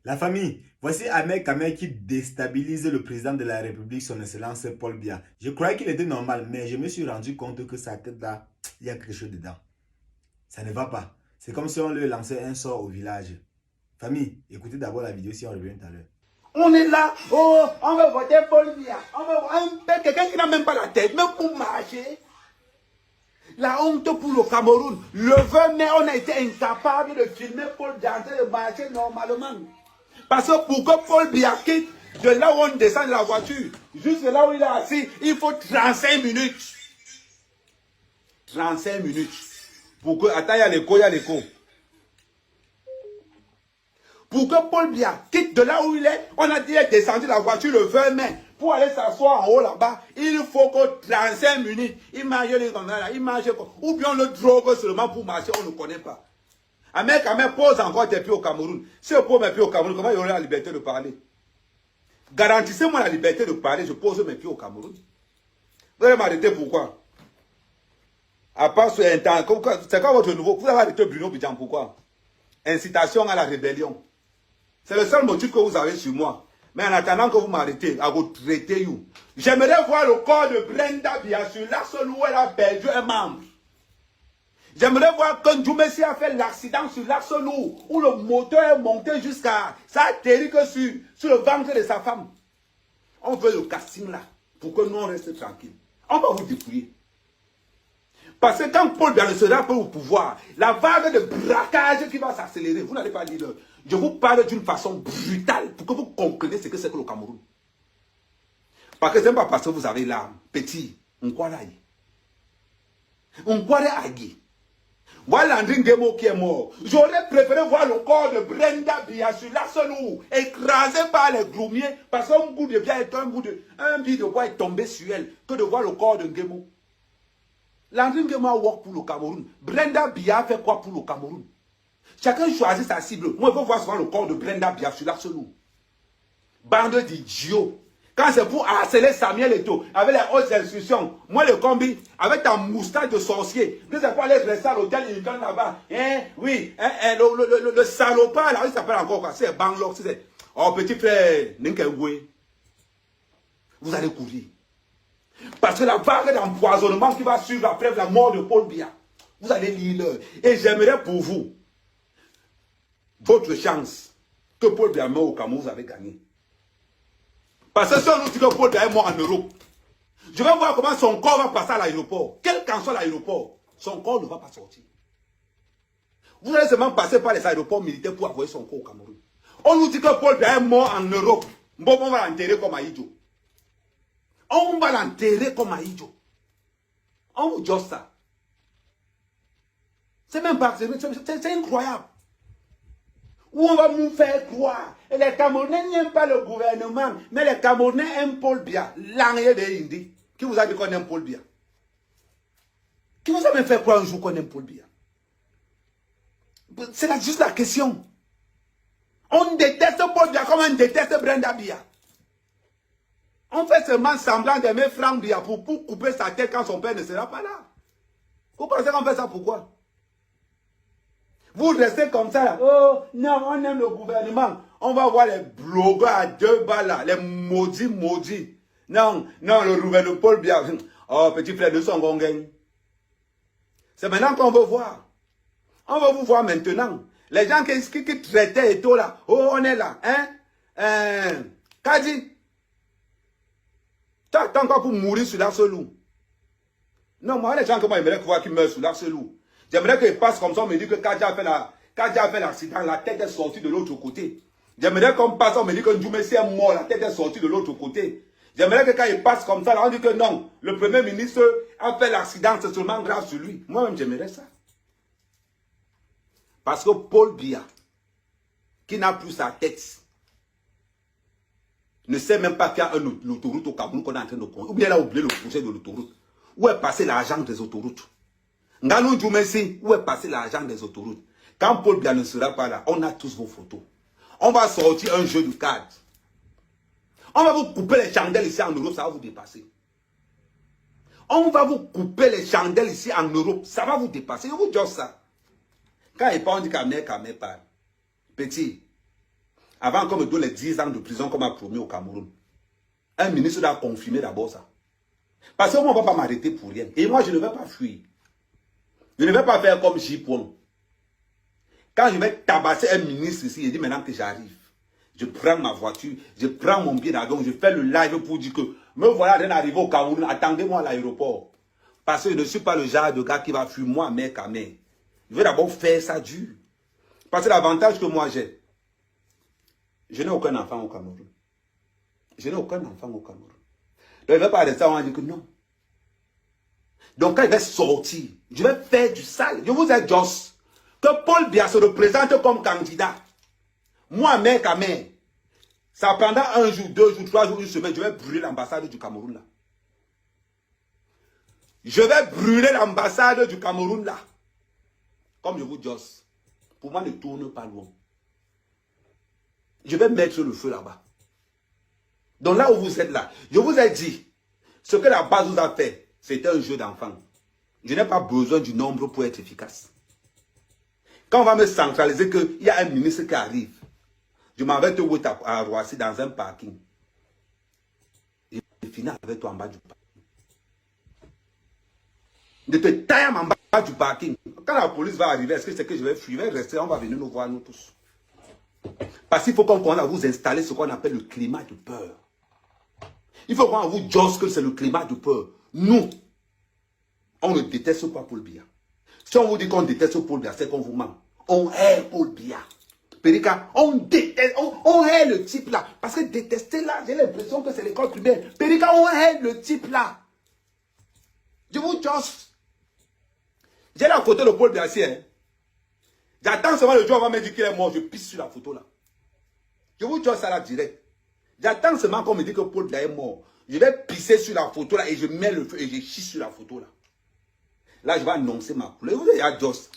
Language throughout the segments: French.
La famille, voici Ahmed Kamer qui déstabilise le président de la République, son excellence Paul Biya. Je croyais qu'il était normal, mais je me suis rendu compte que sa tête là, il y a quelque chose dedans. Ça ne va pas. C'est comme si on lui lançait un sort au village. Famille, écoutez d'abord la vidéo si on revient tout à l'heure. On est là, oh, on va voter Paul Biya. On va quelqu'un qui n'a même pas la tête, même pour marcher. La honte pour le Cameroun. Le 20 mai, on a été incapable de filmer Paul Biya en train de marcher normalement. Parce que pour que Paul Biya quitte de là où on descend de la voiture, juste là où il est assis, il faut 35 minutes. 35 minutes. Pour que, attends, il y a l'écho, il y a l'écho. Pour que Paul Biya quitte de là où il est, on a dit qu'il est descendu de la voiture le 20 mai. Pour aller s'asseoir en haut là-bas, il faut que 35 minutes. Il marche les là, il marche quoi. Ou bien on le drogue seulement pour marcher, on ne connaît pas. Ahmed Kamer pose encore des pieds au Cameroun. Si on pose mes pieds au Cameroun, comment il y aurait la liberté de parler? Garantissez-moi la liberté de parler, je pose mes pieds au Cameroun. Vous allez m'arrêter pourquoi? À part ce temps, c'est quoi votre nouveau? Vous avez arrêté Bruno Bidjan pourquoi? Incitation à la rébellion. C'est le seul motif que vous avez sur moi. Mais en attendant que vous m'arrêtez, à vous traiter, j'aimerais voir le corps de Brenda Biya sur l'axe où elle a perdu un membre. J'aimerais voir que Ndjoumessi a fait l'accident sur l'axe où le moteur est monté jusqu'à... Ça a atterri que sur le ventre de sa femme. On veut le casting là, pour que nous on reste tranquille. On va vous dépouiller. Parce que quand Paul Biya ne sera pas au pouvoir, la vague de braquage qui va s'accélérer, vous n'allez pas dire... Je vous parle d'une façon brutale pour que vous compreniez ce que c'est que le Cameroun. Parce que ce n'est pas parce que vous avez l'âme, petit, on croit là. On croit là. Voilà Landry Nguemo qui est mort. J'aurais préféré voir le corps de Brenda Biya sur la Sonou, écrasé par les gloumiers, parce qu'un bout de bois de bois est tombé sur elle, que de voir le corps de Nguemo. Landry Nguemo a work pour le Cameroun. Brenda Biya fait quoi pour le Cameroun? Chacun choisit sa cible. Moi, je veux voir souvent le corps de Brenda Biya sur l'Arsenal. Bande d'idiots. Quand c'est pour harceler Samuel Eto'o, avec les hautes institutions, moi, le combi, avec ta moustache de sorcier, vous savez quoi, aller rester à l'hôtel Hilton là-bas. Hein, oui, le salopard, là, il s'appelle encore quoi? C'est Bangalore. Oh, petit frère, Ninkewé. Vous allez courir. Parce que la vague d'empoisonnement qui va suivre après la mort de Paul Biya, vous allez lire l'heure. Et j'aimerais pour vous, votre chance que Paul Biya meurt au Cameroun, vous avez gagné. Parce que si on nous dit que Paul Biya est mort en Europe, je vais voir comment son corps va passer à l'aéroport. Quel qu'en soit l'aéroport, son corps ne va pas sortir. Vous allez seulement passer par les aéroports militaires pour envoyer son corps au Cameroun. On nous dit que Paul Biya est mort en Europe. Bon, on va l'enterrer comme Aïdjo. On va l'enterrer comme Aïdjo. On vous dit ça. C'est même pas, c'est incroyable. Où on va nous faire croire. Et les Camerounais n'aiment pas le gouvernement, mais les Camerounais aiment Paul Biya. L'angé de Hindi. Qui vous a dit qu'on aime Paul Biya? Qui vous a même fait croire un jour qu'on aime Paul Biya? C'est juste la question. On déteste Paul Biya comme on déteste Brenda Biya. On fait seulement semblant d'aimer Franck Biya pour couper sa tête quand son père ne sera pas là. Vous pensez qu'on fait ça pourquoi? Vous restez comme ça là. Oh non, on aime le gouvernement. On va voir les blogueurs à 2 balles là, les maudits. Non, le gouvernement Paul Biya. Oh, petit frère de son gongen. C'est maintenant qu'on veut voir. On va vous voir maintenant. Les gens qui traitaient et tout là. Oh, on est là. Hein? Kadi. Tu attends encore pour mourir sur l'Arselou. Non, moi, les gens que moi, j'aimerais voir qui meurent sur l'Arselou. J'aimerais qu'ils passent comme ça, on me dit que Kadja a fait l'accident, la tête est sortie de l'autre côté. J'aimerais qu'on passe, on me dit que Ndjoumessi est mort, la tête est sortie de l'autre côté. J'aimerais que quand il passe comme ça, là, on dit que non, le premier ministre a fait l'accident, c'est seulement grave sur lui. Moi-même, j'aimerais ça. Parce que Paul Biya, qui n'a plus sa tête, ne sait même pas qu'il y a une autoroute au Cameroun qu'on est en train de construire. Ou bien il a oublié le projet de l'autoroute. Où est passé l'argent des autoroutes? Nganou Ndjoumessi, où est passé l'argent des autoroutes? Quand Paul Biya ne sera pas là, on a tous vos photos. On va sortir un jeu de cartes. On va vous couper les chandelles ici en Europe, ça va vous dépasser. On va vous couper les chandelles ici en Europe, ça va vous dépasser. Je vous dis ça. Quand il parle, on dit Kamer parle. Petit, Avant qu'on me donne les 10 ans de prison qu'on m'a promis au Cameroun. Un ministre doit confirmer d'abord ça. Parce qu'on ne va pas m'arrêter pour rien. Et moi, je ne vais pas fuir. Je ne vais pas faire comme J-Point. Quand je vais tabasser un ministre ici, il dit maintenant que j'arrive. Je prends ma voiture, je prends mon billet d'avion, je fais le live pour dire que me voilà d'arriver au Cameroun, attendez-moi à l'aéroport. Parce que je ne suis pas le genre de gars qui va fuir moi, mec à mec. Je vais d'abord faire ça dur. Parce que l'avantage que moi j'ai, je n'ai aucun enfant au Cameroun. Je n'ai aucun enfant au Cameroun. Donc il ne va pas rester, on va dire que non. Donc quand il va sortir, je vais faire du sale. Je vous ai dit que Paul Biya se représente comme candidat. Moi, mec à mec, ça prendra 1 jour, 2 jours, 3 jours, 1 semaine, je vais brûler l'ambassade du Cameroun là. Je vais brûler l'ambassade du Cameroun là. Comme je vous dis, pour moi ne tourne pas loin. Je vais mettre le feu là-bas. Donc là où vous êtes là, je vous ai dit, ce que la base vous a fait, c'était un jeu d'enfant. Je n'ai pas besoin du nombre pour être efficace. Quand on va me centraliser qu'il y a un ministre qui arrive, je m'en vais te voir à Roissy dans un parking. Et je finis avec toi en bas du parking. De te tailler en bas du parking. Quand la police va arriver, est-ce que c'est que je vais fuir, je vais rester, on va venir nous voir nous tous. Parce qu'il faut qu'on commence à vous installer ce qu'on appelle le climat de peur. Il faut qu'on vous dise que c'est le climat de peur. Nous, on ne déteste pas Paul Biya. Si on vous dit qu'on déteste Paul Biya, c'est qu'on vous ment. On hait Paul Biya. Périka, on déteste, on hait le type là. Parce que détester là, j'ai l'impression que c'est l'école primaire. Périka, on hait le type là. Je vous dis, j'ai la photo de Paul Biya ici. Hein. J'attends seulement le jour où on va me dire qu'il est mort, je pisse sur la photo là. Je vous dis ça là direct. J'attends seulement qu'on me dit que Paul Biya est mort. Je vais pisser sur la photo là et je mets le feu et je chie sur la photo là. Là, je vais annoncer ma couleur. Vous voyez, Jos,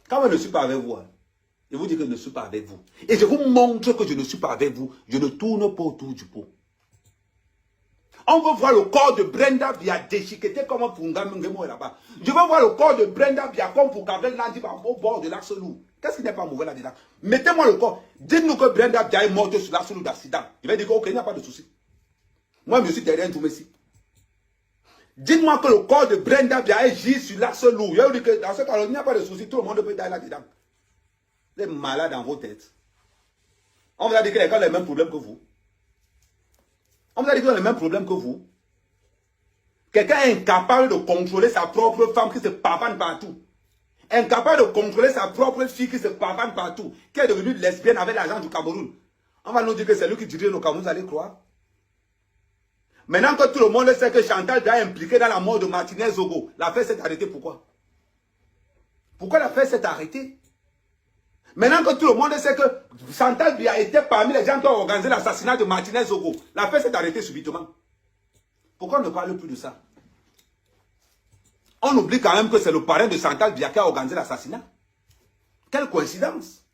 quand je ne suis pas avec vous, hein, je vous dis que je ne suis pas avec vous. Et je vous montre que je ne suis pas avec vous. Je ne tourne pas autour du pot. On veut voir le corps de Brenda Biya déchiqueté comme pour Ngamo là-bas. Je veux voir le corps de Brenda Biya comme pour Gabriel Nandi au bord de l'Axe Lourd. Qu'est-ce qui n'est pas mauvais là-dedans? Mettez-moi le corps. Dites-nous que Brenda Biya est morte sur l'Axe Lourd d'accident. Je vais dire ok, il n'y a pas de souci. Moi, je suis derrière tout Messi. Dites-moi que le corps de Brenda Biya est gis sur l'Axe Lourd. Je vais vous dire que dans ce cas-là, il n'y a pas de souci. Tout le monde peut aller là-dedans. Vous êtes malade dans vos têtes. On vous a dit que les gars ont les mêmes problèmes que vous. On vous a dit qu'ils ont les mêmes problèmes que vous. Quelqu'un est incapable de contrôler sa propre femme qui se pavane partout. Incapable de contrôler sa propre fille qui se pavane partout. Qui est devenue lesbienne avec l'argent du Cameroun. On va nous dire que c'est lui qui dirige le Cameroun, vous allez croire. Maintenant que tout le monde sait que Chantal Biya est impliquée dans la mort de Martinez Zogo, l'affaire s'est arrêtée. Pourquoi? Pourquoi l'affaire s'est arrêtée? Maintenant que tout le monde sait que Chantal Biya était parmi les gens qui ont organisé l'assassinat de Martinez Zogo, l'affaire s'est arrêtée subitement. Pourquoi on ne parle plus de ça? On oublie quand même que c'est le parrain de Chantal Biya qui a organisé l'assassinat. Quelle coïncidence!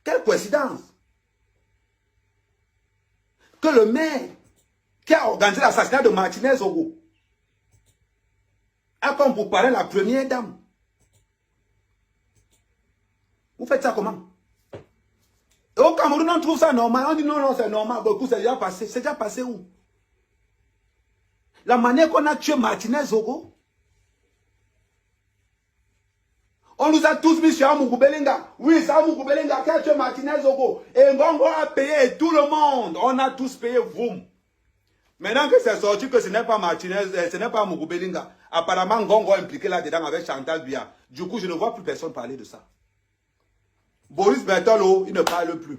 Quelle coïncidence! Que le maire qui a organisé l'assassinat de Martinez Zogo a comme pour parrain la première dame. Vous faites ça comment? Et au Cameroun, on trouve ça normal. On dit non, non, c'est normal. Beaucoup, c'est déjà passé. C'est déjà passé où? La manière qu'on a tué Martinez Zogo. On nous a tous mis sur Amougou Belenga. Oui, c'est Amougou Belenga qui a tué Martinez Zogo. Et Ngongo a payé, et tout le monde. On a tous payé, vous. Maintenant que c'est sorti que ce n'est pas Martinez, ce n'est pas Amougou Belenga. Apparemment, Ngongo est impliqué là-dedans avec Chantal Biya. Du coup, je ne vois plus personne parler de ça. Boris Bertolo, il ne parle plus.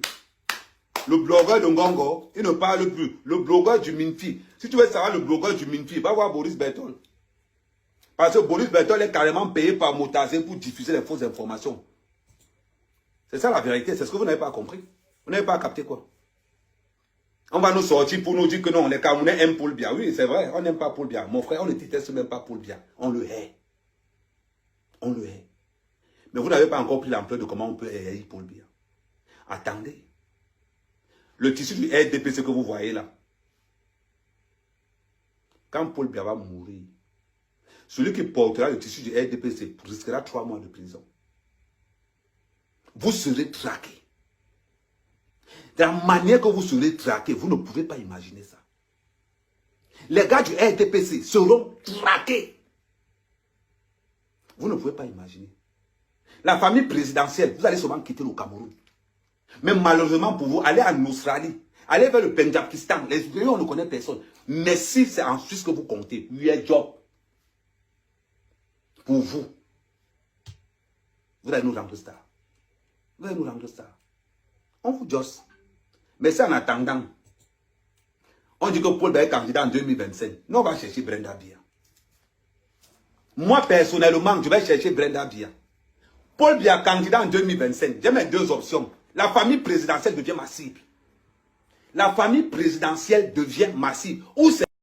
Le blogueur de Ngongo, il ne parle plus. Le blogueur du Minfi. Si tu veux savoir le blogueur du Minfi, va voir Boris Bertol. Parce que Boris Bertol est carrément payé par Motazé pour diffuser les fausses informations. C'est ça la vérité. C'est ce que vous n'avez pas compris. Vous n'avez pas capté quoi? On va nous sortir pour nous dire que non, les Camerounais aiment Paul Biya. Oui, c'est vrai, on n'aime pas Paul Biya. Mon frère, on ne déteste même pas Paul Biya. On le hait. On le hait. Mais vous n'avez pas encore pris l'ampleur de comment on peut haïr Paul Biya. Attendez. Le tissu du RDPC que vous voyez là. Quand Paul Biya va mourir, celui qui portera le tissu du RDPC risquera 3 mois de prison. Vous serez traqué. De la manière que vous serez traqués, vous ne pouvez pas imaginer ça. Les gars du RTPC seront traqués. Vous ne pouvez pas imaginer. La famille présidentielle, vous allez souvent quitter le Cameroun. Mais malheureusement pour vous, allez en Australie, allez vers le Pendjabkistan, les pays on ne connaît personne. Mais si c'est en Suisse que vous comptez, you are job. Pour vous. Vous allez nous rendre star. Vous allez nous rendre star. On vous josse. Mais c'est en attendant. On dit que Paul va être candidat en 2025. Nous, on va chercher Brenda Bia. Moi, personnellement, je vais chercher Brenda Bia. Paul Bia candidat en 2025. J'ai mes deux options. La famille présidentielle devient massive. La famille présidentielle devient massive. Où c'est